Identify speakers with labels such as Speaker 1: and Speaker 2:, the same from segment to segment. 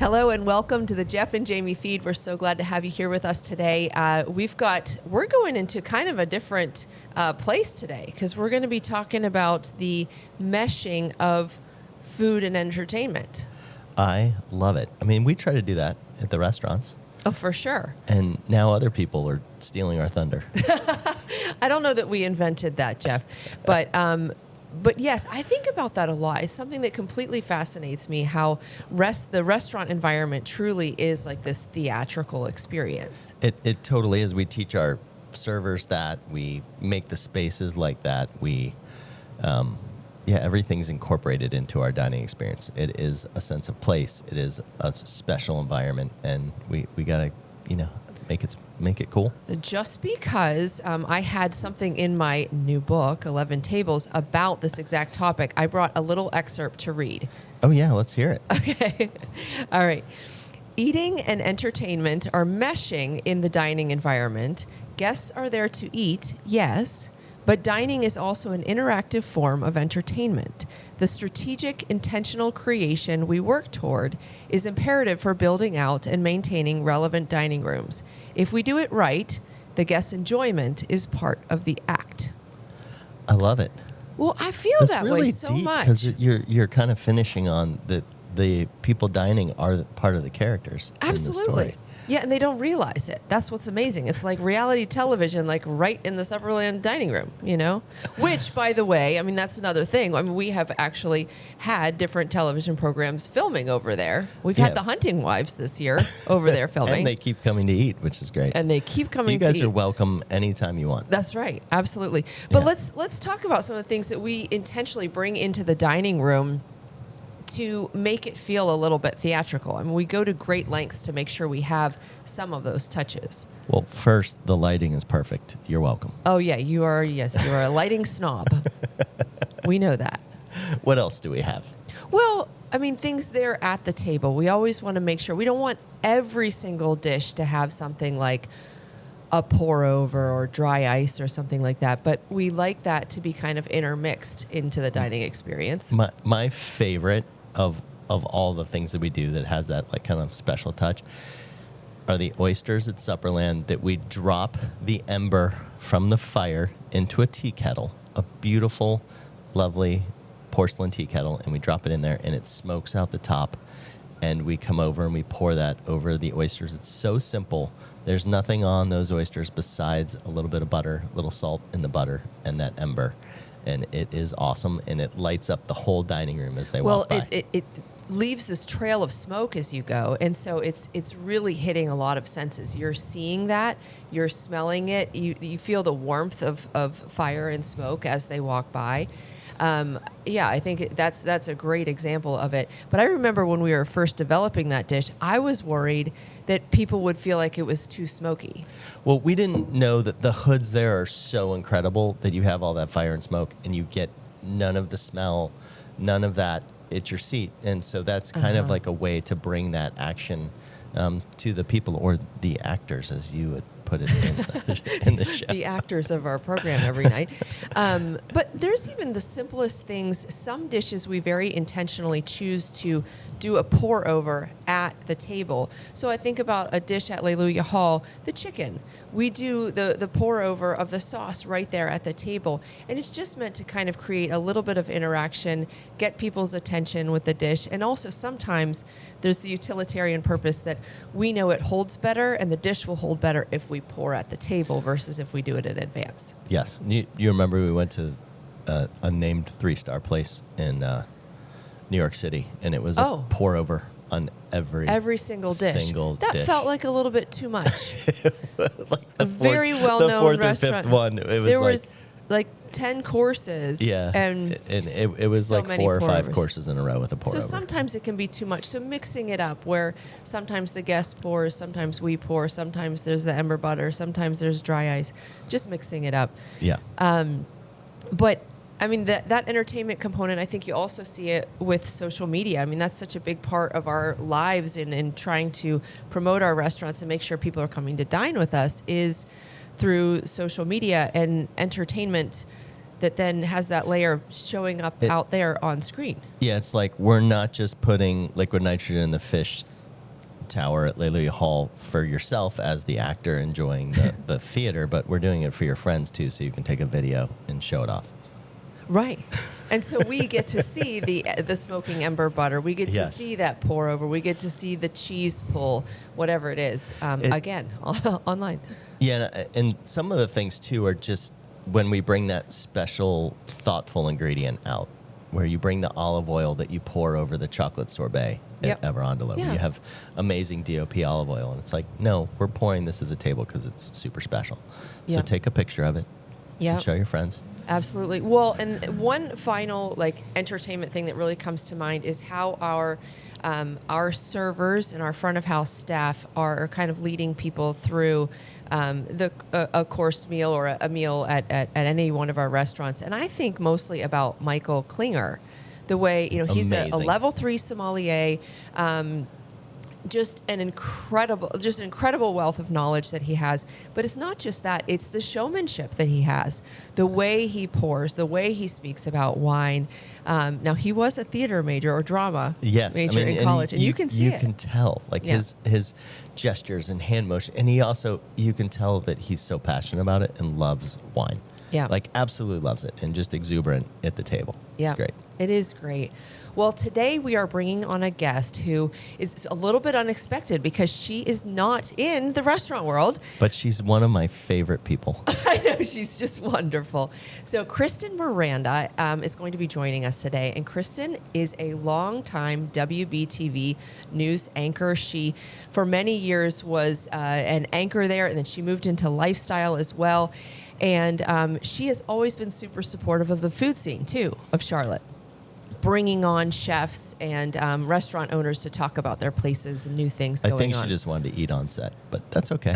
Speaker 1: Hello and welcome to the Jeff and Jamie feed. We're so glad to have you here with us today. We're going into kind of a different place today because we're going to be talking about the meshing of food and entertainment.
Speaker 2: I love it. I mean, we try to do that at the restaurants.
Speaker 1: Oh, for sure.
Speaker 2: And now other people are stealing our thunder.
Speaker 1: I don't know that we invented that, Jeff, but yes, I think about that a lot. It's something that completely fascinates me, how the restaurant environment truly is like this theatrical experience.
Speaker 2: It totally is. We teach our servers that. We make the spaces like that. Everything's incorporated into our dining experience. It is a sense of place. It is a special environment, and we got to, make it cool.
Speaker 1: Just because I had something in my new book, 11 Tables, about this exact topic, I brought a little excerpt to read.
Speaker 2: Oh, yeah, let's hear it.
Speaker 1: Okay. All right. Eating and entertainment are meshing in the dining environment. Guests are there to eat, yes, but dining is also an interactive form of entertainment. The strategic, intentional creation we work toward is imperative for building out and maintaining relevant dining rooms. If we do it right, the guest's enjoyment is part of the act.
Speaker 2: I love it.
Speaker 1: Well, I feel
Speaker 2: That's
Speaker 1: that
Speaker 2: really
Speaker 1: way so
Speaker 2: deep,
Speaker 1: much.
Speaker 2: because you're kind of finishing on the people dining are part of the characters.
Speaker 1: Absolutely.
Speaker 2: In the story.
Speaker 1: Yeah, and they don't realize it. That's what's amazing. It's like reality television, like right in the Supperland dining room, Which, by the way, I mean, that's another thing. I mean, we have actually had different television programs filming over there. We've had the Hunting Wives this year over there filming.
Speaker 2: And they keep coming to eat, which is great.
Speaker 1: And they keep coming to eat.
Speaker 2: You guys are welcome anytime you want.
Speaker 1: That's right. Absolutely. But let's talk about some of the things that we intentionally bring into the dining room to make it feel a little bit theatrical. I mean, we go to great lengths to make sure we have some of those touches.
Speaker 2: Well, first, the lighting is perfect. You're welcome.
Speaker 1: Oh, yeah, you are a lighting snob. We know that.
Speaker 2: What else do we have?
Speaker 1: Well, I mean, things there at the table. We always want to make sure. We don't want every single dish to have something like a pour over or dry ice or something like that. But we like that to be kind of intermixed into the dining experience.
Speaker 2: My favorite of all the things that we do that has that like kind of special touch are the oysters at Supperland that we drop the ember from the fire into a tea kettle, a beautiful, lovely porcelain tea kettle, and we drop it in there and it smokes out the top. And we come over and we pour that over the oysters. It's so simple. There's nothing on those oysters besides a little bit of butter, a little salt in the butter, and that ember. And it is awesome, and it lights up the whole dining room as they walk by.
Speaker 1: Well, it leaves this trail of smoke as you go, and so it's really hitting a lot of senses. You're seeing that, you're smelling it, you feel the warmth of fire and smoke as they walk by. I think that's a great example of it. But I remember when we were first developing that dish, I was worried that people would feel like it was too smoky.
Speaker 2: Well, we didn't know that the hoods there are so incredible that you have all that fire and smoke and you get none of the smell, none of that at your seat. And so that's kind of like a way to bring that action to the people or the actors, as you would put it in the show.
Speaker 1: The actors of our program every night. But there's even the simplest things. Some dishes we very intentionally choose to do a pour over at the table. So I think about a dish at Alleluia Hall, the chicken. We do the pour over of the sauce right there at the table. And it's just meant to kind of create a little bit of interaction, get people's attention with the dish. And also sometimes there's the utilitarian purpose that we know it holds better and the dish will hold better if we pour at the table versus if we do it in advance.
Speaker 2: Yes. You remember we went to a unnamed 3-star place in New York City, and it was a pour over on every
Speaker 1: single dish.
Speaker 2: That
Speaker 1: felt like a little bit too much.
Speaker 2: Like
Speaker 1: a very well-known restaurant.
Speaker 2: The fourth or fifth one,
Speaker 1: there was like 10 courses.
Speaker 2: Yeah, and it was
Speaker 1: so
Speaker 2: like 4 or 5
Speaker 1: pour-overs.
Speaker 2: courses in a row with a pour
Speaker 1: So
Speaker 2: over.
Speaker 1: sometimes it can be too much. So mixing it up, where sometimes the guest pours, sometimes we pour, sometimes there's the ember butter, sometimes there's dry ice. Just mixing it up.
Speaker 2: Yeah.
Speaker 1: But I mean, that entertainment component, I think you also see it with social media. I mean, that's such a big part of our lives in trying to promote our restaurants and make sure people are coming to dine with us is through social media and entertainment that then has that layer of showing up out there on screen.
Speaker 2: Yeah, it's like we're not just putting liquid nitrogen in the fish tower at Lelia Hall for yourself as the actor enjoying the theater, but we're doing it for your friends too, so you can take a video and show it off.
Speaker 1: Right. And so we get to see the smoking ember butter. We get to see that pour over. We get to see the cheese pull, whatever it is, again, online.
Speaker 2: Yeah, and some of the things too are just when we bring that special, thoughtful ingredient out, where you bring the olive oil that you pour over the chocolate sorbet at Everandolo.
Speaker 1: Yeah.
Speaker 2: You have amazing DOP olive oil, and it's like, no, we're pouring this at the table because it's super special. So take a picture of it and show your friends.
Speaker 1: Absolutely. Well, and one final entertainment thing that really comes to mind is how our servers and our front of house staff are kind of leading people through a coursed meal or a meal at any one of our restaurants. And I think mostly about Michael Klinger, the way, he's a level 3 sommelier, just an incredible wealth of knowledge that he has. But it's not just that, it's the showmanship that he has, the way he pours, the way he speaks about wine. Now, he was a theater major or drama major in college, and you can see
Speaker 2: You can tell, his gestures and hand motion. And you can tell that he's so passionate about it and loves wine.
Speaker 1: Yeah.
Speaker 2: Absolutely loves it, and just exuberant at the table.
Speaker 1: Yeah.
Speaker 2: It's great.
Speaker 1: It is great. Well, today we are bringing on a guest who is a little bit unexpected because she is not in the restaurant world.
Speaker 2: But she's one of my favorite people.
Speaker 1: I know, she's just wonderful. So Kristen Miranda is going to be joining us today. And Kristen is a longtime WBTV news anchor. She, for many years, was an anchor there, and then she moved into lifestyle as well. And she has always been super supportive of the food scene, too, of Charlotte, bringing on chefs and restaurant owners to talk about their places and new things going on.
Speaker 2: I think she just wanted to eat on set, but that's okay.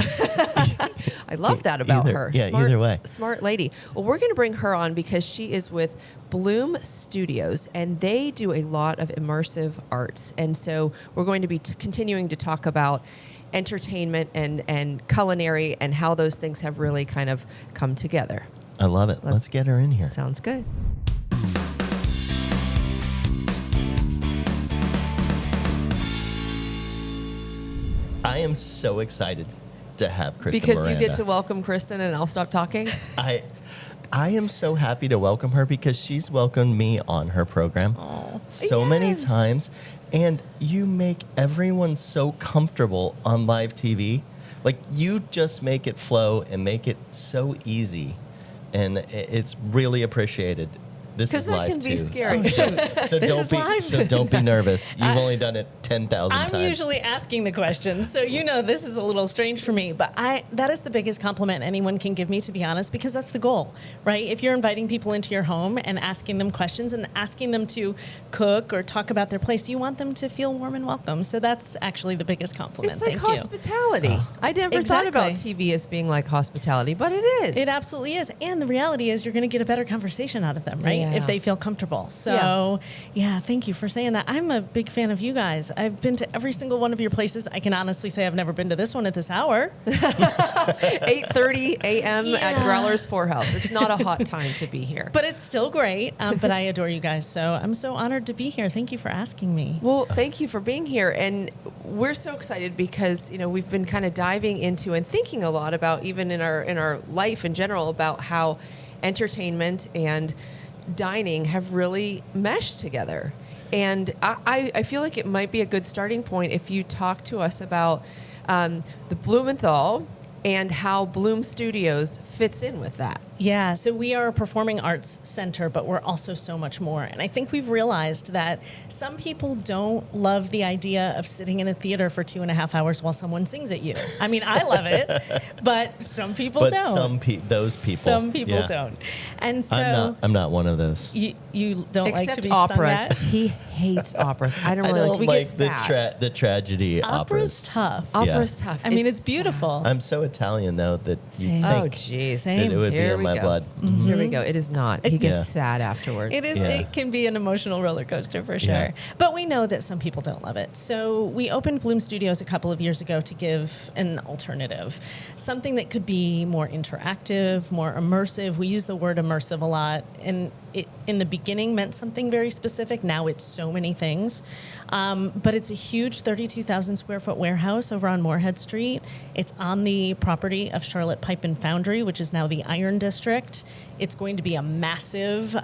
Speaker 1: I love that about her.
Speaker 2: Yeah, either way.
Speaker 1: Smart lady. Well, we're going to bring her on because she is with Blume Studios, and they do a lot of immersive arts. And so we're going to be continuing to talk about entertainment and culinary and how those things have really kind of come together.
Speaker 2: I love it. Let's get her in here.
Speaker 1: Sounds good.
Speaker 2: I am so excited to have Kristen
Speaker 1: Because
Speaker 2: Miranda.
Speaker 1: you get to welcome Kristen and I'll stop talking?
Speaker 2: I am so happy to welcome her because she's welcomed me on her program many times. And you make everyone so comfortable on live TV. You just make it flow and make it so easy. And it's really appreciated. This is live,
Speaker 1: can
Speaker 2: too.
Speaker 1: be scary.
Speaker 2: So don't be nervous. You've only done it 10,000 times.
Speaker 3: I'm usually asking the questions, so this is a little strange for me. But that is the biggest compliment anyone can give me, to be honest, because that's the goal, right? If you're inviting people into your home and asking them questions and asking them to cook or talk about their place, you want them to feel warm and welcome. So that's actually the biggest compliment.
Speaker 1: It's like
Speaker 3: Thank you.
Speaker 1: hospitality. I never thought about TV as being like hospitality, but it is.
Speaker 3: It absolutely is. And the reality is you're going to get a better conversation out of them, right?
Speaker 1: Yeah.
Speaker 3: If they feel comfortable. So, thank you for saying that. I'm a big fan of you guys. I've been to every single one of your places. I can honestly say I've never been to this one at this hour.
Speaker 1: 8:30 a.m. at Growler's Poorhouse. It's not a hot time to be here.
Speaker 3: But it's still great. But I adore you guys. So I'm so honored to be here. Thank you for asking me.
Speaker 1: Well, thank you for being here. And we're so excited because, we've been kind of diving into and thinking a lot about, even in our life in general, about how entertainment and dining have really meshed together. And I feel like it might be a good starting point if you talk to us about the Blumenthal and how Blume Studios fits in with that.
Speaker 3: Yeah, so we are a performing arts center, but we're also so much more. And I think we've realized that some people don't love the idea of sitting in a theater for 2.5 hours while someone sings at you. I mean, I love it, but some people don't.
Speaker 2: Those people.
Speaker 3: Some people don't. And so
Speaker 2: I'm not one of those.
Speaker 3: You don't like to be
Speaker 1: operas.
Speaker 3: sung at?
Speaker 1: He hates operas. I don't
Speaker 2: I
Speaker 1: really
Speaker 2: don't
Speaker 1: like. We
Speaker 2: like
Speaker 1: get sad.
Speaker 2: the tragedy
Speaker 3: Opera's tough.
Speaker 1: Opera's tough.
Speaker 3: I mean, it's beautiful.
Speaker 2: I'm so Italian though that you
Speaker 3: Same.
Speaker 2: think
Speaker 1: Oh, geez.
Speaker 2: that it would be
Speaker 1: Here
Speaker 2: in
Speaker 1: we
Speaker 2: my
Speaker 1: go.
Speaker 2: blood.
Speaker 3: Mm-hmm.
Speaker 1: Here we go. It is not. He gets sad afterwards.
Speaker 3: It is.
Speaker 2: Yeah.
Speaker 3: It can be an emotional roller coaster for sure.
Speaker 2: Yeah.
Speaker 3: But we know that some people don't love it. So we opened Blume Studios a couple of years ago to give an alternative, something that could be more interactive, more immersive. We use the word immersive a lot, and it in the beginning meant something very specific. Now it's so many things. But it's a huge 32,000 square foot warehouse over on Moorhead Street. It's on the property of Charlotte Pipe and Foundry, which is now the Iron District. It's going to be a massive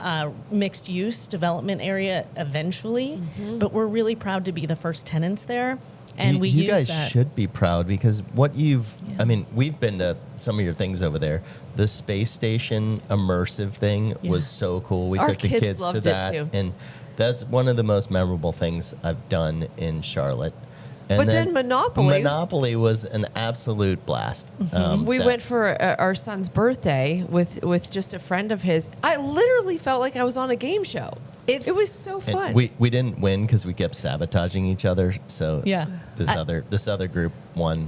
Speaker 3: mixed use development area eventually, but we're really proud to be the first tenants there. And we
Speaker 2: you
Speaker 3: use
Speaker 2: guys
Speaker 3: that.
Speaker 2: should be proud because what I mean, we've been to some of your things over there. The space station immersive thing was so cool. We
Speaker 1: Our
Speaker 2: took the
Speaker 1: kids
Speaker 2: kids to
Speaker 1: loved it
Speaker 2: that,
Speaker 1: too.
Speaker 2: and that's one of the most memorable things I've done in Charlotte. And
Speaker 1: But then Monopoly.
Speaker 2: Monopoly was an absolute blast.
Speaker 1: We
Speaker 2: that-
Speaker 1: went for our son's birthday with just a friend of his. I literally felt like I was on a game show. It was so
Speaker 2: and
Speaker 1: fun.
Speaker 2: we didn't win because we kept sabotaging each other. So
Speaker 3: Yeah.
Speaker 2: this other group won.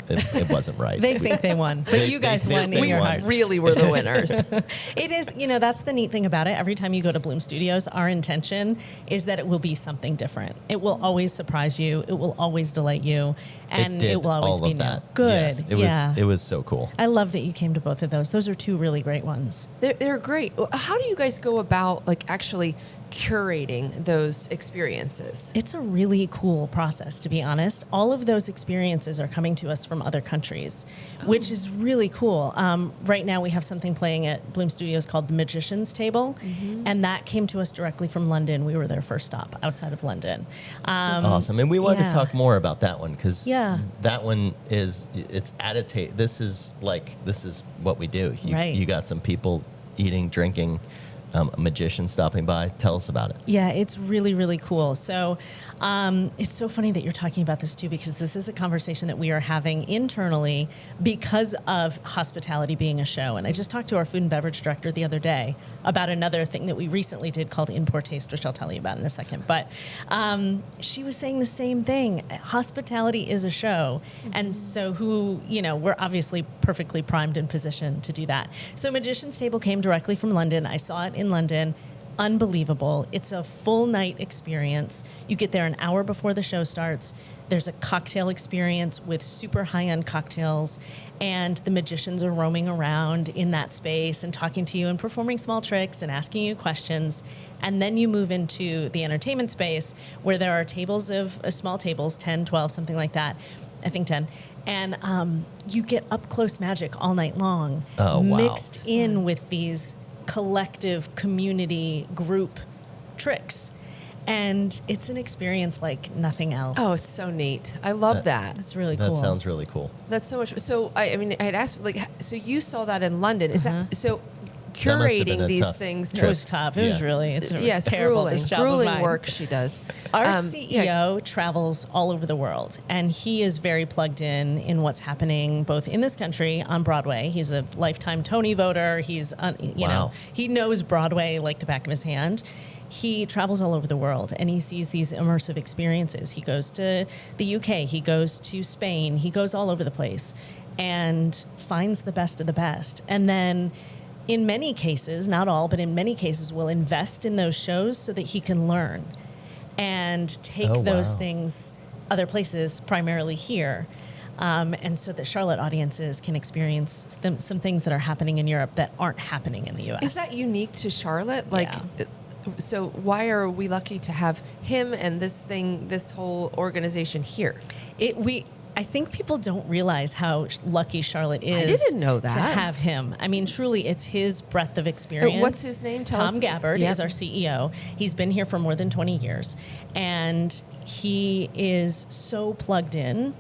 Speaker 2: It wasn't right.
Speaker 3: They think they won, but you guys
Speaker 2: they
Speaker 3: won
Speaker 2: think
Speaker 3: in
Speaker 2: they
Speaker 3: your
Speaker 2: won.
Speaker 3: heart.
Speaker 1: really were the winners.
Speaker 3: It is, that's the neat thing about it. Every time you go to Blume Studios, our intention is that it will be something different. It will always surprise you. It will always delight you, and
Speaker 2: did
Speaker 3: it will always
Speaker 2: all
Speaker 3: be
Speaker 2: of
Speaker 3: new.
Speaker 2: that.
Speaker 3: Good.
Speaker 2: Yes, it was so cool.
Speaker 3: I love that you came to both of those. Those are two really great ones.
Speaker 1: They're great. How do you guys go about actually curating those experiences?
Speaker 3: It's a really cool process, to be honest. All of those experiences are coming to us from other countries, which is really cool. Right now, we have something playing at Blume Studios called The Magician's Table, and that came to us directly from London. We were their first stop outside of London.
Speaker 2: Awesome. And we wanted
Speaker 3: yeah.
Speaker 2: to talk more about that one because
Speaker 3: Yeah.
Speaker 2: that one it's additive. This is what we do.
Speaker 3: Right.
Speaker 2: You got some people eating, drinking, a magician stopping by. Tell us about it.
Speaker 3: Yeah, it's really, really cool. So it's so funny that you're talking about this too, because this is a conversation that we are having internally because of hospitality being a show. And I just talked to our food and beverage director the other day about another thing that we recently did called In Poor Taste, which I'll tell you about in a second. But she was saying the same thing. Hospitality is a show. And so we're obviously perfectly primed and positioned to do that. So Magician's Table came directly from London. I saw it in London. Unbelievable. It's a full night experience. You get there an hour before the show starts. There's a cocktail experience with super high-end cocktails, and the magicians are roaming around in that space and talking to you and performing small tricks and asking you questions. And then you move into the entertainment space where there are tables of small tables, 10, 12, something like that. I think 10. And you get up-close magic all night long,
Speaker 2: Oh, wow.
Speaker 3: mixed in with these collective community group tricks. And it's an experience like nothing else.
Speaker 1: Oh, it's so neat. I love that.
Speaker 3: It's really cool.
Speaker 2: That sounds really cool.
Speaker 1: That's so much. So I had asked, so you saw that in London. Is that so?
Speaker 2: That must have been
Speaker 1: Curating
Speaker 2: a
Speaker 1: these
Speaker 2: tough
Speaker 1: things.
Speaker 3: It was tough. It was
Speaker 2: Yeah.
Speaker 3: really, it's a
Speaker 1: Yes,
Speaker 3: terrible
Speaker 1: grueling,
Speaker 3: this job of
Speaker 1: grueling
Speaker 3: mine.
Speaker 1: work she does.
Speaker 3: Our
Speaker 1: Yeah.
Speaker 3: CEO travels all over the world, and he is very plugged in what's happening both in this country on Broadway. He's a lifetime Tony voter. He's,
Speaker 2: Wow.
Speaker 3: he knows Broadway like the back of his hand. He travels all over the world, and he sees these immersive experiences. He goes to the UK. He goes to Spain. He goes all over the place and finds the best of the best. And then in many cases, not all, but in many cases, will invest in those shows so that he can learn and take
Speaker 2: Oh,
Speaker 3: those
Speaker 2: wow.
Speaker 3: things other places, primarily here. And so that Charlotte audiences can experience some things that are happening in Europe that aren't happening in the U.S.
Speaker 1: Is that unique to Charlotte?
Speaker 3: Yeah.
Speaker 1: So why are we lucky to have him and this whole organization here?
Speaker 3: I think people don't realize how lucky Charlotte is.
Speaker 1: didn't know that.
Speaker 3: To have him. I mean, truly, it's his breadth of experience.
Speaker 1: What's his name? Tell
Speaker 3: Tom
Speaker 1: us.
Speaker 3: Gabbard
Speaker 1: Yep.
Speaker 3: is our CEO. He's been here for more than 20 years. And he is so plugged in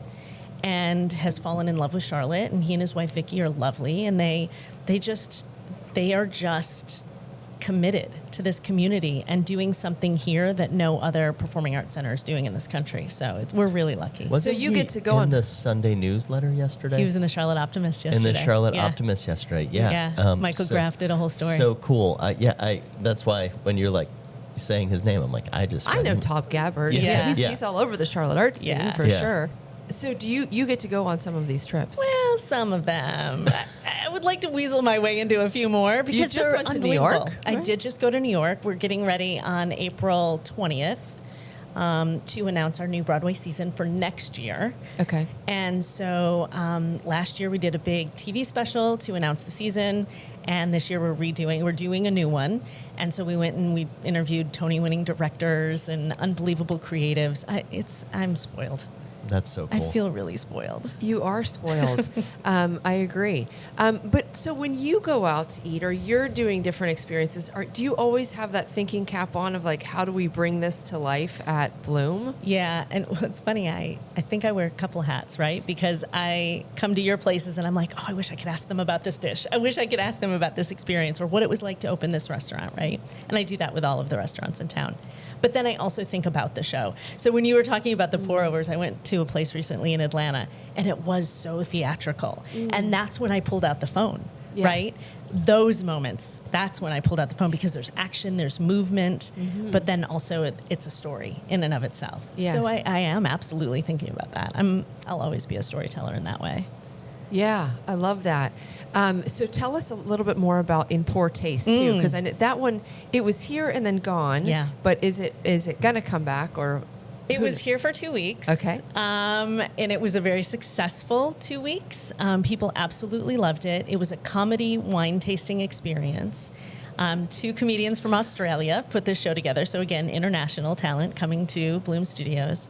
Speaker 3: and has fallen in love with Charlotte. And he and his wife, Vicky, are lovely. And they are just committed to this community and doing something here that no other performing arts center is doing in this country. So we're really lucky.
Speaker 2: Wasn't
Speaker 1: you
Speaker 2: he
Speaker 1: get to go
Speaker 2: in
Speaker 1: on-
Speaker 2: the Sunday newsletter yesterday?
Speaker 3: He was in the Charlotte Optimist
Speaker 2: in
Speaker 3: yesterday.
Speaker 2: the Charlotte
Speaker 3: Yeah.
Speaker 2: Optimist yesterday. Yeah.
Speaker 3: Michael Graff did a whole story.
Speaker 2: So cool. That's why when you're like saying his name, I'm like, I
Speaker 1: know Tom Gabbard.
Speaker 2: Yeah.
Speaker 3: Yeah.
Speaker 1: He's all over the Charlotte arts scene
Speaker 3: Yeah.
Speaker 1: for
Speaker 2: Yeah.
Speaker 1: sure. So do you get to go on some of these trips?
Speaker 3: Well, some of them. I would like to weasel my way into a few more because
Speaker 1: just
Speaker 3: they're
Speaker 1: went to New York,
Speaker 3: unbelievable. I
Speaker 1: right?
Speaker 3: did just go to New York. We're getting ready on April 20th to announce our new Broadway season for next year.
Speaker 1: Okay.
Speaker 3: And so last year we did a big TV special to announce the season. And this year we're doing a new one. And so we went and we interviewed Tony-winning directors and unbelievable creatives. I'm spoiled.
Speaker 2: That's so cool.
Speaker 3: I feel really spoiled.
Speaker 1: You are spoiled. I agree. But so when you go out to eat or you're doing different experiences, do you always have that thinking cap on of like, how do we bring this to life at Blume?
Speaker 3: Yeah, and it's funny, I think I wear a couple hats, right? Because I come to your places and I'm like, oh, I wish I could ask them about this dish. I wish I could ask them about this experience or what it was like to open this restaurant, right? And I do that with all of the restaurants in town. But then I also think about the show. So when you were talking about the pour-overs, I went to a place recently in Atlanta, and it was so theatrical. And that's when I pulled out the phone, right? Those moments, that's when I pulled out the phone because there's action, there's movement, but then also it's a story in and of itself.
Speaker 1: Yes.
Speaker 3: So I am absolutely thinking about that. I'll always be a storyteller in that way.
Speaker 1: Yeah, I love that. So tell us a little bit more about In Poor Taste too, because I know that one, it was here and then gone.
Speaker 3: Yeah.
Speaker 1: But is it gonna come back or?
Speaker 3: It was here for 2 weeks.
Speaker 1: Okay.
Speaker 3: And it was a very successful 2 weeks. People absolutely loved it. It was a comedy wine tasting experience. 2 comedians from Australia put this show together. So again, international talent coming to Blume Studios.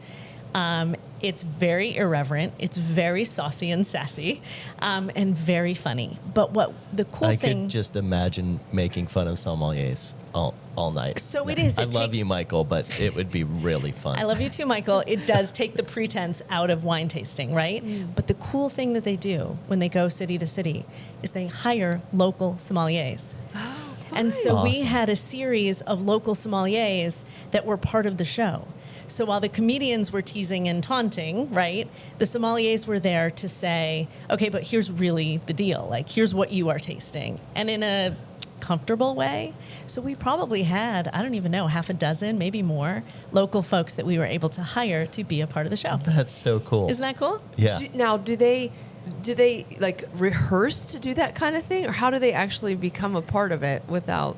Speaker 3: It's very irreverent. It's very saucy and sassy, and very funny. But what the cool thing...
Speaker 2: I could just imagine making fun of sommeliers all night.
Speaker 3: So it is.
Speaker 2: I love you, Michael, but it would be really fun.
Speaker 3: I love you too, Michael. It does take the pretense out of wine tasting, right? But the cool thing that they do when they go city to city is they hire local sommeliers.
Speaker 1: Oh,
Speaker 3: And so we
Speaker 2: Awesome.
Speaker 3: had a series of local sommeliers that were part of the show. So while the comedians were teasing and taunting, right, the sommeliers were there to say, okay, but here's really the deal. Like, here's what you are tasting. And in a comfortable way. So we probably had, I don't even know, half a dozen, maybe more, local folks that we were able to hire to be a part of the show.
Speaker 2: That's so cool.
Speaker 3: Isn't that cool?
Speaker 2: Yeah.
Speaker 1: Do they like rehearse to do that kind of thing, or how do they actually become a part of it without?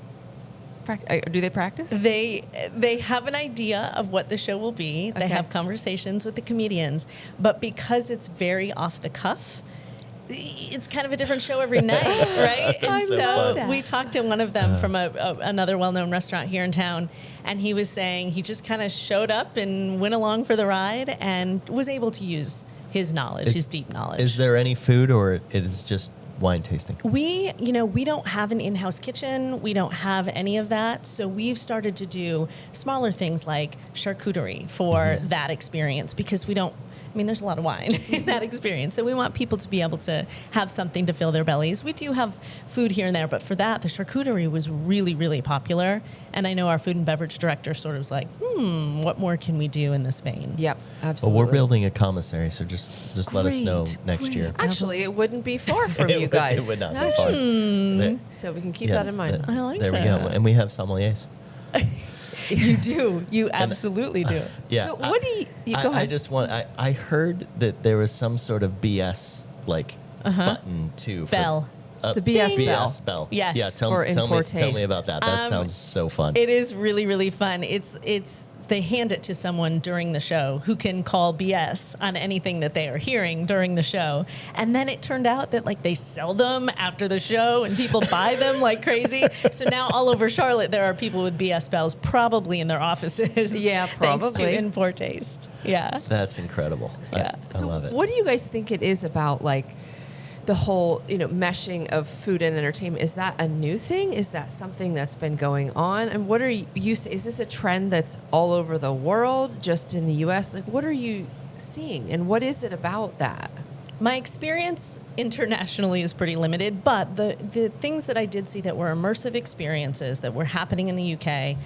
Speaker 1: Do they practice?
Speaker 3: They have an idea of what the show will be. They
Speaker 1: Okay.
Speaker 3: have conversations with the comedians, but because it's very off the cuff, it's kind of a different show every night, right? And
Speaker 1: I love that.
Speaker 3: we talked to one of them from another well-known restaurant here in town, and he was saying he just kind of showed up and went along for the ride and was able to use his knowledge, his deep knowledge.
Speaker 2: Is there any food, or it is just wine tasting?
Speaker 3: We don't have an in-house kitchen. We don't have any of that. So we've started to do smaller things like charcuterie for that experience because there's a lot of wine in that experience. So we want people to be able to have something to fill their bellies. We do have food here and there, but for that, the charcuterie was really, really popular. And I know our food and beverage director sort of was like, what more can we do in this vein?
Speaker 1: Yep,
Speaker 2: Well,
Speaker 1: absolutely.
Speaker 2: we're building a commissary, so just let us know next year.
Speaker 1: Actually, it wouldn't be far from you guys.
Speaker 2: It would not be fun. There-
Speaker 1: So we can keep
Speaker 2: yeah,
Speaker 1: that in mind.
Speaker 3: I like
Speaker 2: there we go.
Speaker 3: that.
Speaker 2: And we have sommeliers.
Speaker 3: You do. You absolutely do.
Speaker 2: Yeah.
Speaker 1: So what do you go
Speaker 2: I
Speaker 1: ahead.
Speaker 2: just want. I heard that there was some sort of BS button too.
Speaker 3: Bell.
Speaker 1: The BS bell.
Speaker 2: BS bell.
Speaker 3: Yes.
Speaker 2: Yeah. Tell
Speaker 1: For
Speaker 2: me
Speaker 1: taste.
Speaker 2: about that. That sounds so fun.
Speaker 3: It is really, really fun. They hand it to someone during the show who can call BS on anything that they are hearing during the show. And then it turned out that they sell them after the show and people buy them like crazy. So now all over Charlotte, there are people with BS bells probably in their offices.
Speaker 1: Yeah,
Speaker 3: Thanks to
Speaker 1: probably.
Speaker 3: In Poor Taste. Yeah.
Speaker 2: That's incredible. I
Speaker 1: So
Speaker 2: love it.
Speaker 1: what do you guys think it is about the whole, meshing of food and entertainment? Is that a new thing? Is that something that's been going on? And what are you is this a trend that's all over the world, just in the US? What are you seeing and what is it about that?
Speaker 3: My experience internationally is pretty limited, but the things that I did see that were immersive experiences that were happening in the UK,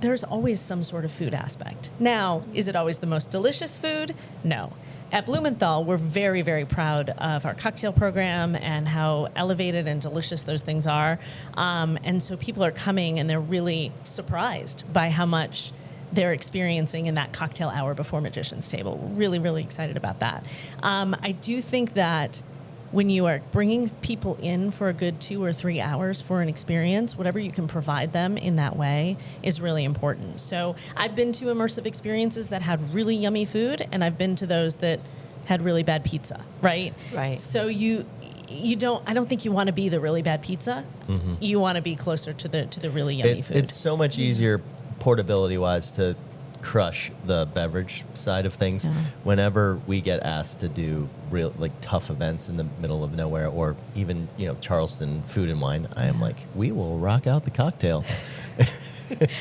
Speaker 3: there's always some sort of food aspect. Now, is it always the most delicious food? No. At Blumenthal, we're very, very proud of our cocktail program and how elevated and delicious those things are. And so people are coming and they're really surprised by how much they're experiencing in that cocktail hour before Magician's Table. We're really, really excited about that. I do think that when you are bringing people in for a good 2 or 3 hours for an experience, whatever you can provide them in that way is really important. So I've been to immersive experiences that had really yummy food, and I've been to those that had really bad pizza, right?
Speaker 1: Right.
Speaker 3: So I don't think you want to be the really bad pizza. You want to be closer to the really yummy food.
Speaker 2: It's so much easier portability wise to crush the beverage side of things. Whenever we get asked to do real like tough events in the middle of nowhere, or even Charleston Food and Wine, I am like, we will rock out the cocktail.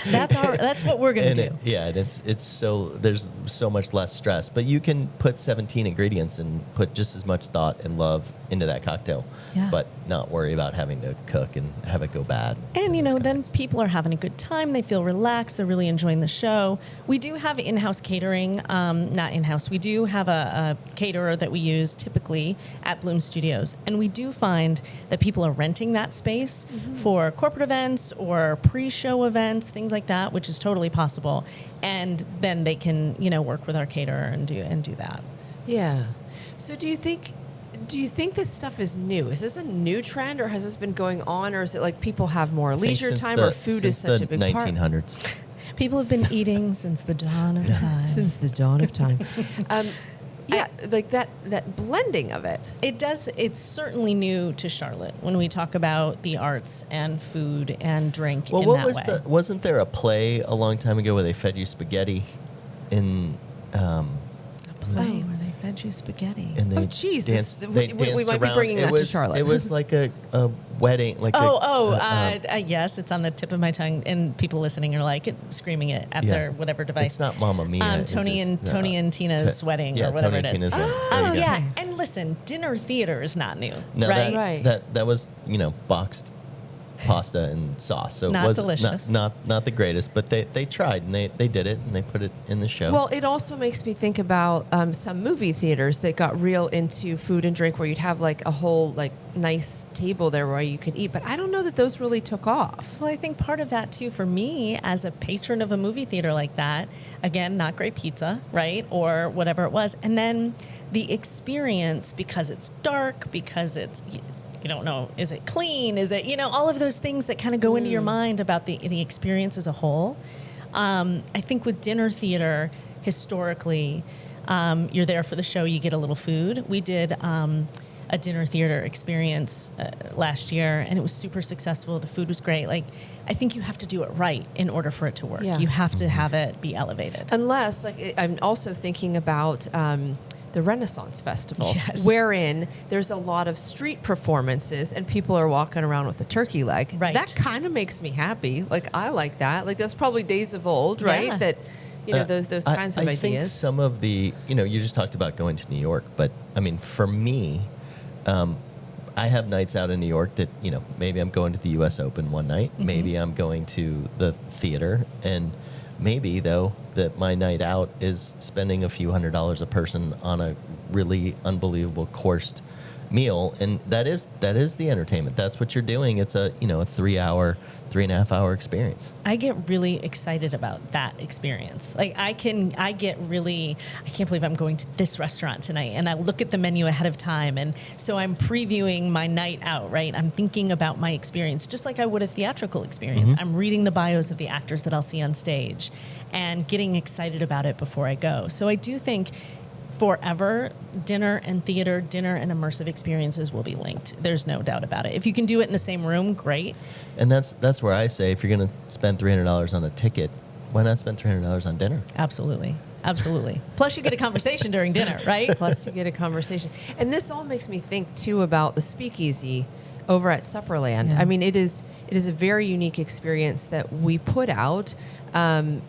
Speaker 3: That's what we're gonna do.
Speaker 2: It's so there's so much less stress, but you can put 17 ingredients and put just as much thought and love into that cocktail, but not worry about having to cook and have it go bad.
Speaker 3: And then people are having a good time. They feel relaxed. They're really enjoying the show. We do have in-house catering. Not in-house. We do have a caterer that we use typically at Blume Studios, and we do find that people are renting that space for corporate events or pre-show events, things like that, which is totally possible. And then they can work with our caterer and do that.
Speaker 1: Yeah. So do you think this stuff is new? Is this a new trend, or has this been going on, or is it like people have more leisure time, or food is such a big
Speaker 2: 1900s.
Speaker 1: part?
Speaker 3: People have been eating since the dawn of time.
Speaker 1: Since the dawn of time. Like that blending of it.
Speaker 3: It does. It's certainly new to Charlotte when we talk about the arts and food and drink in that way.
Speaker 2: Wasn't there a play a long time ago where they fed you spaghetti in
Speaker 3: A play where they fed you spaghetti.
Speaker 2: and they
Speaker 1: jeez,
Speaker 2: danced,
Speaker 1: we might be bringing that to Charlotte.
Speaker 2: It was like a wedding, like
Speaker 3: yes, it's on the tip of my tongue, and people listening are like screaming it at their whatever device.
Speaker 2: It's not Mamma Mia.
Speaker 3: Tony and Tina's wedding, or whatever
Speaker 2: Tony
Speaker 3: it is.
Speaker 2: and Tina's wedding. There you go.
Speaker 3: Yeah, and listen, dinner theater is not new,
Speaker 2: No,
Speaker 3: right?
Speaker 2: that was boxed pasta and sauce, so
Speaker 3: Not
Speaker 2: it was
Speaker 3: delicious.
Speaker 2: not the greatest, but they tried and they did it and they put it in the show.
Speaker 1: Well, it also makes me think about some movie theaters that got real into food and drink, where you'd have like a whole like nice table there where you could eat. But I don't know that those really took off.
Speaker 3: Well, I think part of that too, for me as a patron of a movie theater like that, again, not great pizza, right, or whatever it was, and then the experience, because it's dark, because it's you don't know, is it clean? Is it, all of those things that kind of go into your mind about the experience as a whole. I think with dinner theater, historically, you're there for the show, you get a little food. We did a dinner theater experience last year, and it was super successful. The food was great. Like, I think you have to do it right in order for it to work.
Speaker 1: Yeah.
Speaker 3: You have to have it be elevated.
Speaker 1: Unless, I'm also thinking about the Renaissance Festival,
Speaker 3: Yes.
Speaker 1: wherein there's a lot of street performances and people are walking around with a turkey leg.
Speaker 3: Right.
Speaker 1: That kind of makes me happy. Like, I like that. Like, that's probably days of old, right?
Speaker 3: Yeah.
Speaker 1: That, those kinds of
Speaker 2: I think
Speaker 1: ideas.
Speaker 2: some of the, you just talked about going to New York, but I mean, for me, I have nights out in New York that, maybe I'm going to the U.S. Open one night, maybe I'm going to the theater, and maybe, though, that my night out is spending a few $100s a person on a really unbelievable coursed meal, and that is the entertainment. That's what you're doing. It's a 3.5 hour experience.
Speaker 3: I get really excited about that experience. Like, I can't believe I'm going to this restaurant tonight, and I look at the menu ahead of time, and so I'm previewing my night out, right? I'm thinking about my experience just like I would a theatrical experience. I'm reading the bios of the actors that I'll see on stage and getting excited about it before I go. So I do think forever, dinner and theater, dinner and immersive experiences will be linked. There's no doubt about it. If you can do it in the same room, great.
Speaker 2: And that's where I say, if you're going to spend $300 on a ticket, why not spend $300 on dinner?
Speaker 3: Absolutely. Plus, you get a conversation during dinner, right?
Speaker 1: Plus, you get a conversation. And this all makes me think, too, about the speakeasy over at Supperland.
Speaker 3: Yeah.
Speaker 1: I mean, it is a very unique experience that we put out.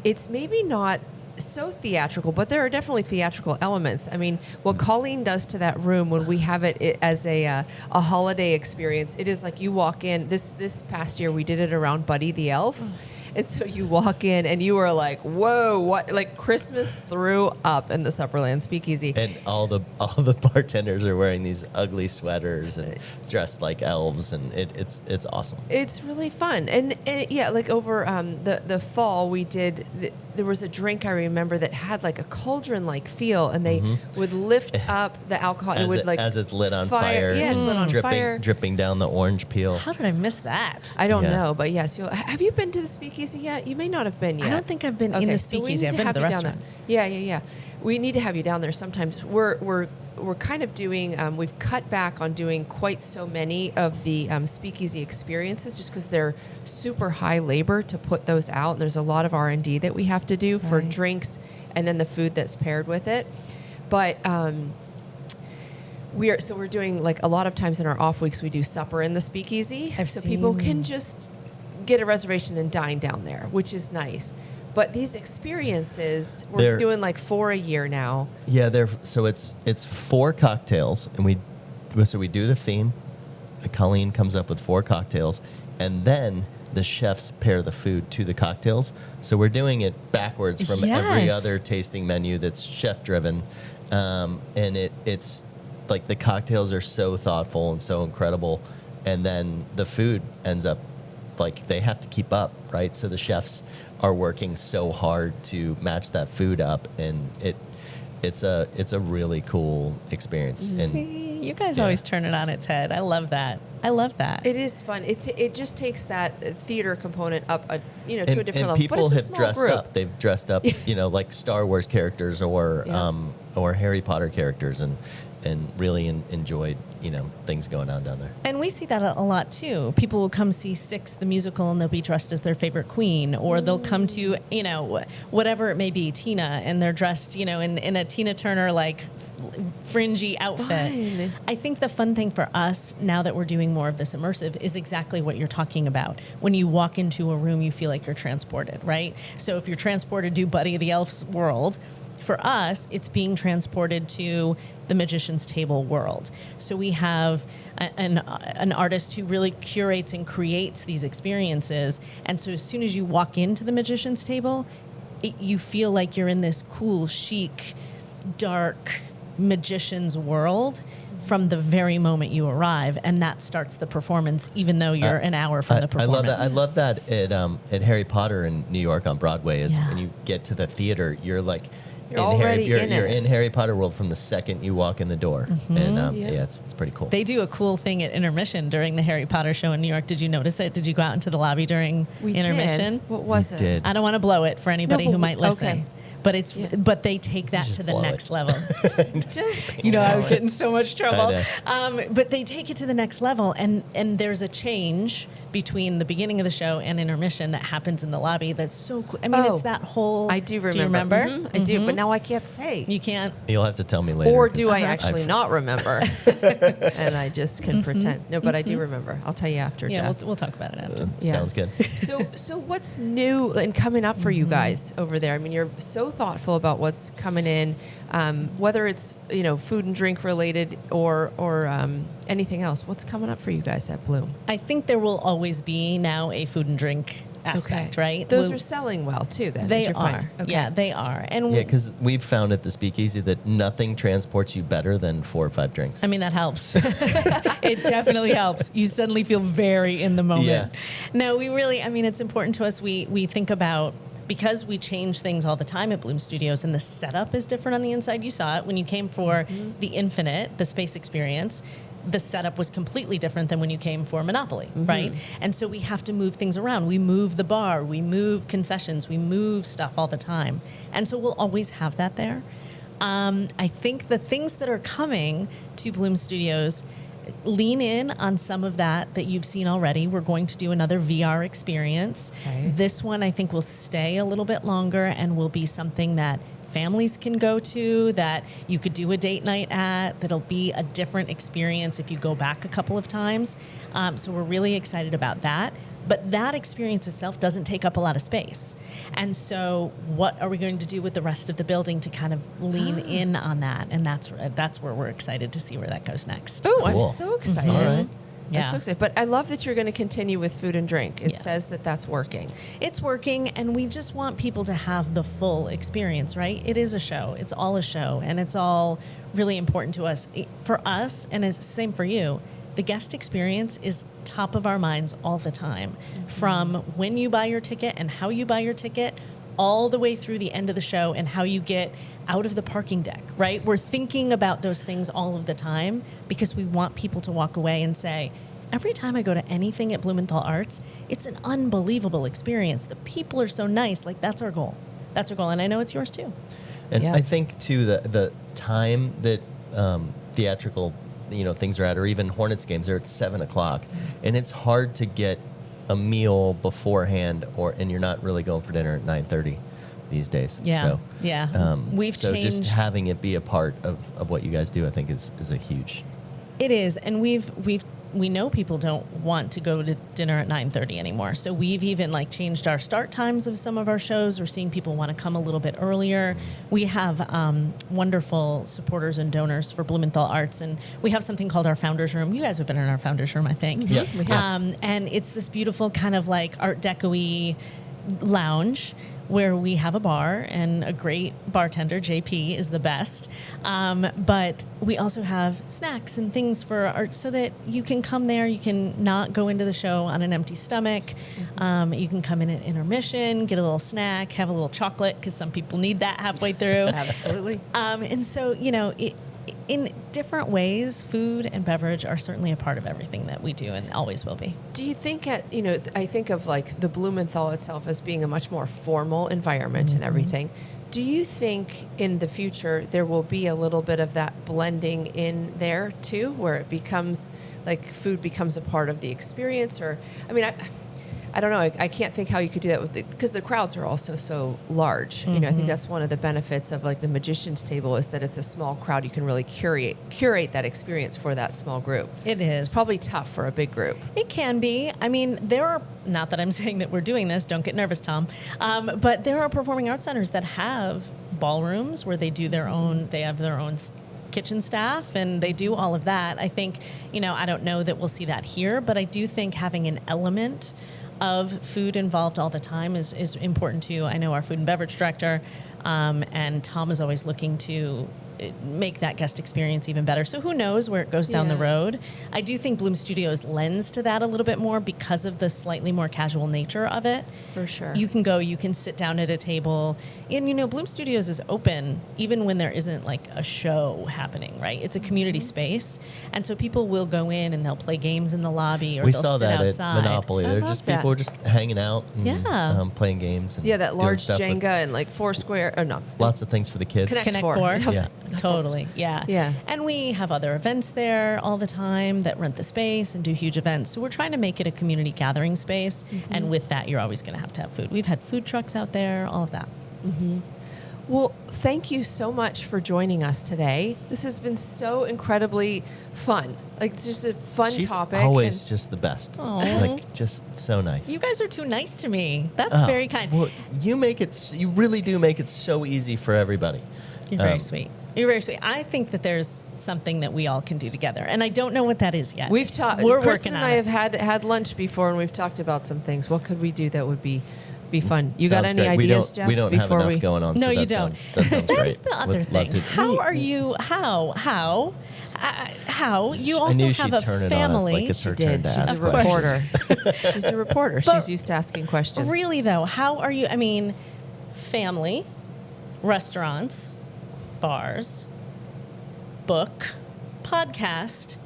Speaker 1: It's maybe not so theatrical, but there are definitely theatrical elements. I mean, what Colleen does to that room when we have it as a holiday experience, it is like you walk in. This past year, we did it around Buddy the Elf. And so you walk in and you are like, whoa, what? Like, Christmas threw up in the Supperland Speakeasy.
Speaker 2: And all the bartenders are wearing these ugly sweaters and dressed like elves, and it's awesome.
Speaker 1: It's really fun. And yeah, like over the fall, we did, there was a drink I remember that had like a cauldron-like feel, and they would lift up the alcohol and it would like...
Speaker 2: As it's lit on fire.
Speaker 1: Yeah, it's lit on fire.
Speaker 2: Dripping down the orange peel.
Speaker 3: How did I miss that?
Speaker 1: I don't
Speaker 2: Yeah.
Speaker 1: know, but yes. Have you been to the Speakeasy yet? You may not have been yet.
Speaker 3: I don't think I've been in the
Speaker 1: so we
Speaker 3: Speakeasy.
Speaker 1: need
Speaker 3: I've
Speaker 1: to
Speaker 3: been to
Speaker 1: have
Speaker 3: the
Speaker 1: you down
Speaker 3: restaurant.
Speaker 1: there. Yeah. We need to have you down there sometimes. We're we're kind of doing, we've cut back on doing quite so many of the speakeasy experiences just because they're super high labor to put those out. And there's a lot of R&D that we have to do for drinks and then the food that's paired with it. But we're doing, like, a lot of times in our off weeks we do supper in the speakeasy, people can just get a reservation and dine down there, which is nice. But these experiences, we're doing like 4 a year now.
Speaker 2: Yeah, it's 4 cocktails, and we do the theme. Colleen comes up with 4 cocktails, and then the chefs pair the food to the cocktails. So we're doing it backwards from every other tasting menu that's chef driven, and it's like the cocktails are so thoughtful and so incredible, and then the food ends up like they have to keep up, right? So the chefs are working so hard to match that food up, and it's a really cool experience. And
Speaker 3: See, you guys always turn it on its head. I love that.
Speaker 1: It is fun. It just takes that theater component up to a different level.
Speaker 2: And people
Speaker 1: but it's a
Speaker 2: have
Speaker 1: small
Speaker 2: dressed
Speaker 1: group.
Speaker 2: up. They've dressed up, like Star Wars characters or Harry Potter characters, and really enjoyed things going on down there.
Speaker 3: And we see that a lot too. People will come see Six the musical and they'll be dressed as their favorite queen, or they'll come to whatever it may be, Tina, and they're dressed in a Tina Turner like fringy outfit.
Speaker 1: Fun.
Speaker 3: I think the fun thing for us now that we're doing more of this immersive is exactly what you're talking about. When you walk into a room, you feel like you're transported, right? So if you're transported to Buddy the Elf's world, for us, it's being transported to the Magician's Table world. So we have an artist who really curates and creates these experiences. And so as soon as you walk into the Magician's Table, you feel like you're in this cool, chic, dark magician's world from the very moment you arrive. And that starts the performance, even though you're an hour from the performance.
Speaker 2: I love that at Harry Potter in New York on Broadway is when you get to the theater, you're like... You're in Harry Potter world from the second you walk in the door. Mm-hmm. And it's pretty cool.
Speaker 3: They do a cool thing at intermission during the Harry Potter show in New York. Did you notice it? Did you go out into the lobby during intermission?
Speaker 1: What was it?
Speaker 2: Did.
Speaker 3: I don't want to blow it for anybody who might listen.
Speaker 1: Okay.
Speaker 3: But they take that to the next level.
Speaker 1: Just
Speaker 3: I was getting so much trouble. But they take it to the next level, and there's a change between the beginning of the show and intermission that happens in the lobby. That's so cool. I mean, it's that whole.
Speaker 1: I do remember.
Speaker 3: Do you remember?
Speaker 1: Mm-hmm. I do, but now I can't say.
Speaker 3: You can't.
Speaker 2: You'll have to tell me later.
Speaker 1: Or do I actually not remember? And I just can pretend. No, but I do remember. I'll tell you after.
Speaker 3: Yeah,
Speaker 1: Jeff.
Speaker 3: we'll talk about it after.
Speaker 2: Sounds good.
Speaker 1: So what's new and coming up for you guys over there? I mean, you're so thoughtful about what's coming in, whether it's food and drink related or anything else. What's coming up for you guys at Blume?
Speaker 3: I think there will always be now a food and drink aspect, right?
Speaker 1: Those are selling well too. Then
Speaker 3: they are. Okay. Yeah, they are. And
Speaker 2: because we've found at the Speakeasy that nothing transports you better than 4 or 5 drinks.
Speaker 3: I mean, that helps. It definitely helps. You suddenly feel very in the moment.
Speaker 2: Yeah.
Speaker 3: No, we really. I mean, it's important to us. We think about. Because we change things all the time at Blume Studios and the setup is different on the inside. You saw it when you came for the Infinite, the space experience. The setup was completely different than when you came for Monopoly, right? And so we have to move things around. We move the bar, we move concessions, we move stuff all the time. And so we'll always have that there. I think the things that are coming to Blume Studios lean in on some of that you've seen already. We're going to do another VR experience. Okay. This one I think will stay a little bit longer and will be something that families can go to, that you could do a date night at, that'll be a different experience if you go back a couple of times. So we're really excited about that. But that experience itself doesn't take up a lot of space. And so what are we going to do with the rest of the building to kind of lean in on that? And that's where we're excited to see where that goes next.
Speaker 1: Oh, cool. I'm so excited.
Speaker 2: All right.
Speaker 3: Yeah.
Speaker 1: I'm so excited. But I love that you're going to continue with food and drink. It says that that's working.
Speaker 3: It's working, and we just want people to have the full experience, right? It is a show. It's all a show, and it's all really important to us. For us, and it's the same for you, the guest experience is top of our minds all the time. From when you buy your ticket and how you buy your ticket, all the way through the end of the show and how you get out of the parking deck, right? We're thinking about those things all of the time because we want people to walk away and say, every time I go to anything at Blumenthal Arts, it's an unbelievable experience. The people are so nice. Like, that's our goal. That's our goal. And I know it's yours too.
Speaker 2: And I think, too, the time that theatrical, things are at, or even Hornets games are at 7:00, and it's hard to get a meal beforehand, and you're not really going for dinner at 9:30 these days.
Speaker 3: Yeah,
Speaker 2: So,
Speaker 3: yeah. We've
Speaker 2: so
Speaker 3: changed.
Speaker 2: just having it be a part of what you guys do, I think is a huge.
Speaker 3: It is, and we know people don't want to go to dinner at 9:30 anymore. So we've even changed our start times of some of our shows. We're seeing people want to come a little bit earlier. We have wonderful supporters and donors for Blumenthal Arts, and we have something called our Founders Room. You guys have been in our Founders Room, I think.
Speaker 2: Yes.
Speaker 1: We have.
Speaker 3: And it's this beautiful kind of Art Deco-y lounge where we have a bar and a great bartender. JP is the best. But we also have snacks and things for art so that you can come there. You can not go into the show on an empty stomach. You can come in at intermission, get a little snack, have a little chocolate because some people need that halfway through.
Speaker 1: Absolutely.
Speaker 3: And so, in different ways, food and beverage are certainly a part of everything that we do and always will be.
Speaker 1: Do you think I think of the Blumenthal itself as being a much more formal environment and everything. Do you think in the future there will be a little bit of that blending in there too, where it becomes food becomes a part of the experience? Or, I don't know. I can't think how you could do that because the crowds are also so large. I think that's one of the benefits of the magician's table is that it's a small crowd. You can really curate that experience for that small group.
Speaker 3: It is.
Speaker 1: It's probably tough for a big group.
Speaker 3: It can be. There are, not that I'm saying that we're doing this, don't get nervous, Tom, but there are performing arts centers that have ballrooms where they do they have their own kitchen staff and they do all of that. I think, I don't know that we'll see that here, but I do think having an element of food involved all the time is important too. I know our food and beverage director, and Tom is always looking to make that guest experience even better. So who knows where it goes down the road. I do think Blume Studios lends to that a little bit more because of the slightly more casual nature of it.
Speaker 1: For sure.
Speaker 3: You can sit down at a table. And, Blume Studios is open even when there isn't a show happening, right? It's a community space. And so people will go in and they'll play games in the lobby or
Speaker 2: We
Speaker 3: they'll
Speaker 2: saw
Speaker 3: sit
Speaker 2: that
Speaker 3: outside.
Speaker 2: at Monopoly. They're
Speaker 1: love
Speaker 2: just
Speaker 1: that.
Speaker 2: people were just hanging out and playing games. And
Speaker 1: that
Speaker 2: doing
Speaker 1: large
Speaker 2: stuff with
Speaker 1: Jenga and Foursquare. Or not.
Speaker 2: lots of things for the kids.
Speaker 1: Connect
Speaker 3: Connect
Speaker 1: Four.
Speaker 3: Four.
Speaker 2: Yeah.
Speaker 3: Totally. Yeah.
Speaker 1: Yeah.
Speaker 3: And we have other events there all the time that rent the space and do huge events. So we're trying to make it a community gathering space. And with that, you're always going to have food. We've had food trucks out there, all of that.
Speaker 1: Well, thank you so much for joining us today. This has been so incredibly fun. It's just a fun
Speaker 2: She's
Speaker 1: topic.
Speaker 2: always just the best.
Speaker 3: Aw.
Speaker 2: Just so nice.
Speaker 3: You guys are too nice to me. That's very kind.
Speaker 2: Well, you really do make it so easy for everybody.
Speaker 3: You're very sweet. You're very sweet. I think that there's something that we all can do together, and I don't know what that is yet.
Speaker 1: We've talked.
Speaker 3: We're
Speaker 1: Kristen
Speaker 3: working
Speaker 1: and
Speaker 3: on
Speaker 1: I
Speaker 3: it.
Speaker 1: have had lunch before, and we've talked about some things. What could we do that would be fun? You got
Speaker 2: Sounds
Speaker 1: any
Speaker 2: great.
Speaker 1: ideas, Jeff?
Speaker 2: We don't have
Speaker 1: before
Speaker 2: enough going on.
Speaker 3: No,
Speaker 2: so
Speaker 3: you
Speaker 2: that
Speaker 3: don't.
Speaker 2: That sounds great.
Speaker 3: That's the other
Speaker 2: Would
Speaker 3: thing.
Speaker 2: love to-
Speaker 3: How are you? How? You
Speaker 2: I
Speaker 3: also
Speaker 2: knew
Speaker 3: have
Speaker 2: she'd
Speaker 3: a
Speaker 2: turn it on us
Speaker 3: family.
Speaker 2: like it's her
Speaker 1: She
Speaker 2: turn
Speaker 1: did.
Speaker 2: to
Speaker 1: She's
Speaker 2: ask
Speaker 1: a
Speaker 3: Of course.
Speaker 1: reporter. She's a reporter.
Speaker 3: But-
Speaker 1: She's used to asking questions.
Speaker 3: Really though, how are you? Family, restaurants, bars, book, podcast,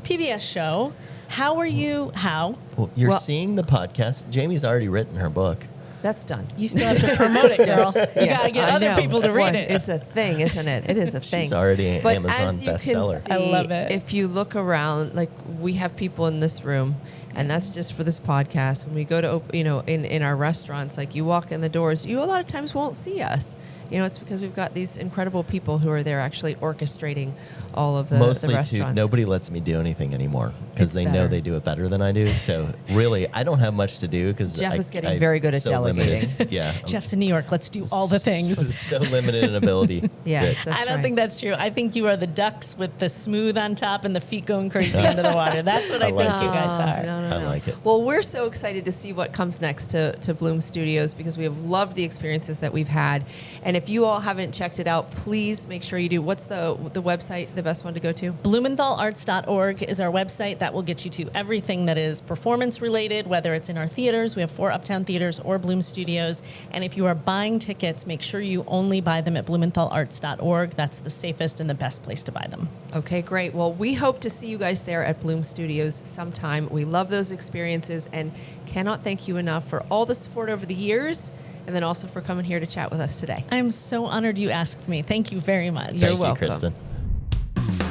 Speaker 3: PBS show. How are you? How?
Speaker 2: Well, you're
Speaker 1: Well-
Speaker 2: seeing the podcast. Jamie's already written her book.
Speaker 1: That's done.
Speaker 3: You still have to promote it, girl. You
Speaker 1: Yeah,
Speaker 3: gotta get
Speaker 1: I
Speaker 3: other
Speaker 1: know.
Speaker 3: people to read
Speaker 1: Boy,
Speaker 3: it.
Speaker 1: It's a thing, isn't it? It is a thing.
Speaker 2: She's already an
Speaker 1: But
Speaker 2: Amazon
Speaker 1: as you can
Speaker 2: bestseller.
Speaker 1: see,
Speaker 3: I love it.
Speaker 1: If you look around, we have people in this room, and that's just for this podcast. When we go to, in our restaurants, you walk in the doors, you a lot of times won't see us. It's because we've got these incredible people who are there actually orchestrating all of the
Speaker 2: Mostly
Speaker 1: restaurants.
Speaker 2: nobody lets me do anything anymore because
Speaker 1: It's
Speaker 2: they
Speaker 1: better.
Speaker 2: know they do it better than I do. So really, I don't have much to do because
Speaker 1: Jeff is getting very good at delegating.
Speaker 2: Yeah, I'm
Speaker 3: Jeff's in New York. Let's do all the things.
Speaker 2: So limited in ability.
Speaker 1: Yes,
Speaker 2: Good.
Speaker 1: that's
Speaker 3: I don't
Speaker 1: right.
Speaker 3: think that's true. I think you are the ducks with the smooth on top and the feet going crazy under the water. That's what I think
Speaker 2: like
Speaker 3: you
Speaker 2: it.
Speaker 3: guys are.
Speaker 1: No.
Speaker 2: I like it.
Speaker 1: Well, we're so excited to see what comes next to Blume Studios because we have loved the experiences that we've had. And if you all haven't checked it out, please make sure you do. What's the website, the best one to go to?
Speaker 3: BlumenthalArts.org is our website. That will get you to everything that is performance related, whether it's in our theaters. We have 4 Uptown theaters or Blume Studios. And if you are buying tickets, make sure you only buy them at BlumenthalArts.org. That's the safest and the best place to buy them.
Speaker 1: Okay, great. Well, we hope to see you guys there at Blume Studios sometime. We love those experiences and cannot thank you enough for all the support over the years and then also for coming here to chat with us today.
Speaker 3: I'm so honored you asked me. Thank you very much.
Speaker 1: You're
Speaker 2: Thank
Speaker 1: welcome.
Speaker 2: you, Kristen.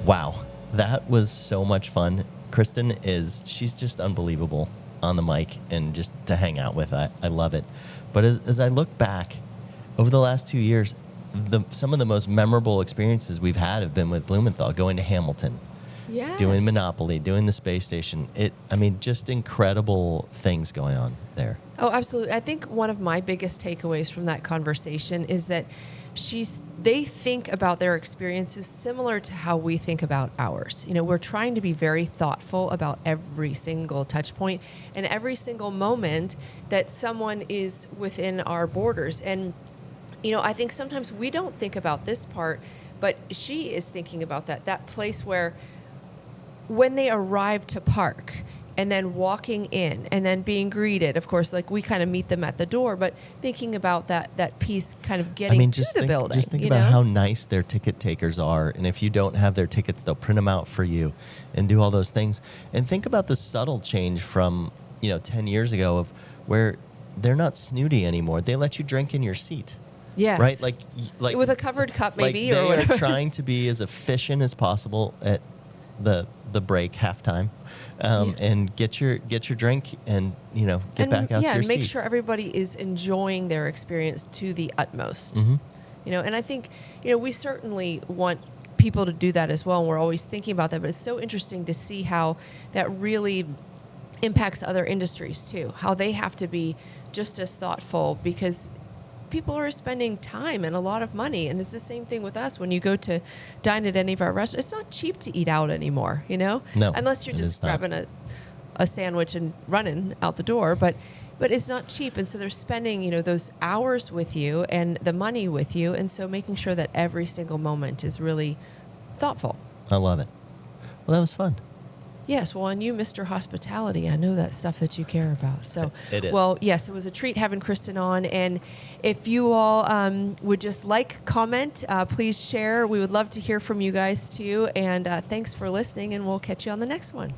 Speaker 2: Wow, that was so much fun. Kristen she's just unbelievable on the mic and just to hang out with. I love it. But as I look back over the last 2 years, some of the most memorable experiences we've had have been with Blumenthal, going to Hamilton, doing Monopoly, doing the space station. Just incredible things going on there.
Speaker 1: Oh, absolutely. I think one of my biggest takeaways from that conversation is that they think about their experiences similar to how we think about ours. We're trying to be very thoughtful about every single touch point and every single moment that someone is within our borders. And, I think sometimes we don't think about this part, but she is thinking about that place where when they arrive to park and then walking in and then being greeted, of course, like we kind of meet them at the door, but thinking about that piece kind of getting to the building.
Speaker 2: Just think about how nice their ticket takers are. And if you don't have their tickets, they'll print them out for you and do all those things. And think about the subtle change from, 10 years ago of where they're not snooty anymore. They let you drink in your seat.
Speaker 1: Yes.
Speaker 2: Right? Like
Speaker 1: with a covered cup maybe.
Speaker 2: Like
Speaker 1: or
Speaker 2: they
Speaker 1: whatever.
Speaker 2: are trying to be as efficient as possible at the break, halftime, and get your drink and get back out to your
Speaker 1: and
Speaker 2: seat.
Speaker 1: make sure everybody is enjoying their experience to the utmost.
Speaker 2: Mm-hmm.
Speaker 1: And I think we certainly want people to do that as well, and we're always thinking about that. But it's so interesting to see how that really impacts other industries too. How they have to be just as thoughtful because people are spending time and a lot of money. And it's the same thing with us. When you go to dine at any of our restaurants, it's not cheap to eat out anymore,
Speaker 2: No.
Speaker 1: Unless you're just grabbing a sandwich and running out the door. But it's not cheap. And so they're spending, those hours with you and the money with you. And so making sure that every single moment is really thoughtful.
Speaker 2: I love it. Well, that was fun.
Speaker 1: Yes, well, and you, Mr. Hospitality, I know that stuff that you care about. So,
Speaker 2: it is.
Speaker 1: Well, yes, it was a treat having Kristen on. And if you all would just comment, please share. We would love to hear from you guys too. And thanks for listening, and we'll catch you on the next one.